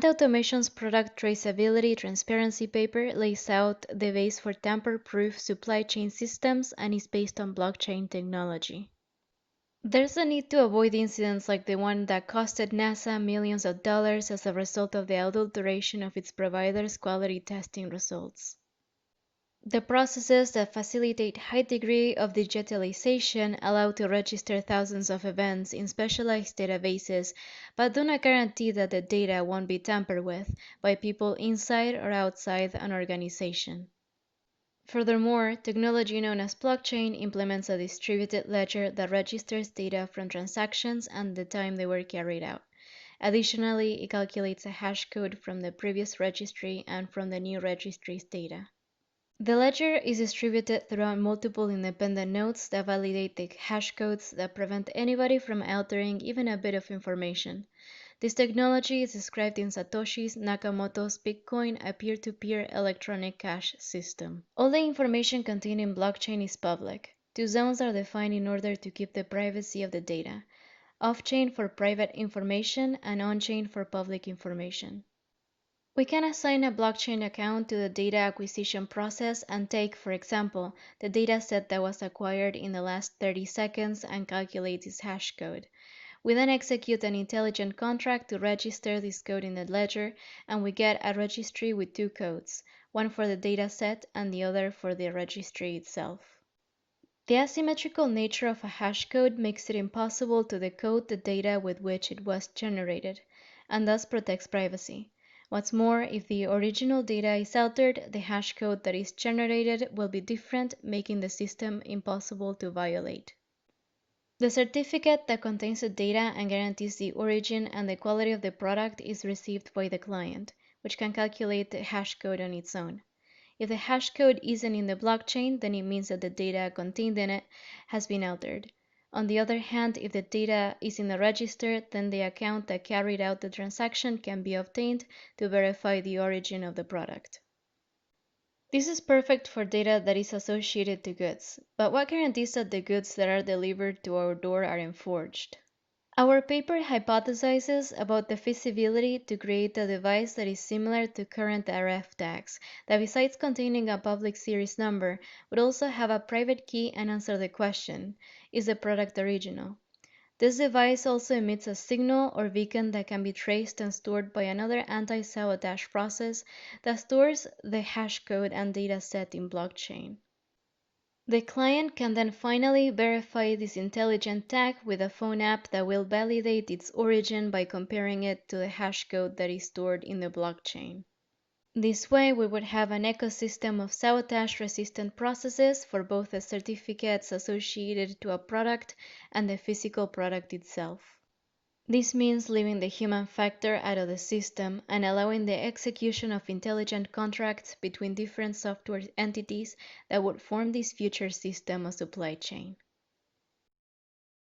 Ant Automation's product traceability transparency paper lays out the base for tamper-proof supply chain systems and is based on blockchain technology. There's a need to avoid incidents like the one that costed NASA millions of dollars as a result of the adulteration of its providers' quality testing results. The processes that facilitate high degree of digitalization allow to register thousands of events in specialized databases, but do not guarantee that the data won't be tampered with by people inside or outside an organization. Furthermore, technology known as blockchain implements a distributed ledger that registers data from transactions and the time they were carried out. Additionally, it calculates a hash code from the previous registry and from the new registry's data. The ledger is distributed throughout multiple independent nodes that validate the hash codes that prevent anybody from altering even a bit of information. This technology is described in Satoshi Nakamoto's Bitcoin, a peer-to-peer electronic cash system. All the information contained in blockchain is public. Two zones are defined in order to keep the privacy of the data: off-chain for private information and on-chain for public information. We can assign a blockchain account to the data acquisition process and take, for example, the data set that was acquired in the last 30 seconds and calculate its hash code. We then execute an intelligent contract to register this code in the ledger, and we get a registry with two codes, one for the data set and the other for the registry itself. The asymmetrical nature of a hash code makes it impossible to decode the data with which it was generated, and thus protects privacy. What's more, if the original data is altered, the hash code that is generated will be different, making the system impossible to violate. The certificate that contains the data and guarantees the origin and the quality of the product is received by the client, which can calculate the hash code on its own. If the hash code isn't in the blockchain, then it means that the data contained in it has been altered. On the other hand, if the data is in the register, then the account that carried out the transaction can be obtained to verify the origin of the product. This is perfect for data that is associated to goods, but what guarantees that the goods that are delivered to our door aren't forged? Our paper hypothesizes about the feasibility to create a device that is similar to current RF tags, that besides containing a public series number, would also have a private key and answer the question, is the product original? This device also emits a signal or beacon that can be traced and stored by another anti-sabotage process that stores the hash code and data set in blockchain. The client can then finally verify this intelligent tag with a phone app that will validate its origin by comparing it to the hash code that is stored in the blockchain. This way, we would have an ecosystem of sabotage-resistant processes for both the certificates associated to a product and the physical product itself. This means leaving the human factor out of the system and allowing the execution of intelligent contracts between different software entities that would form this future system of supply chain.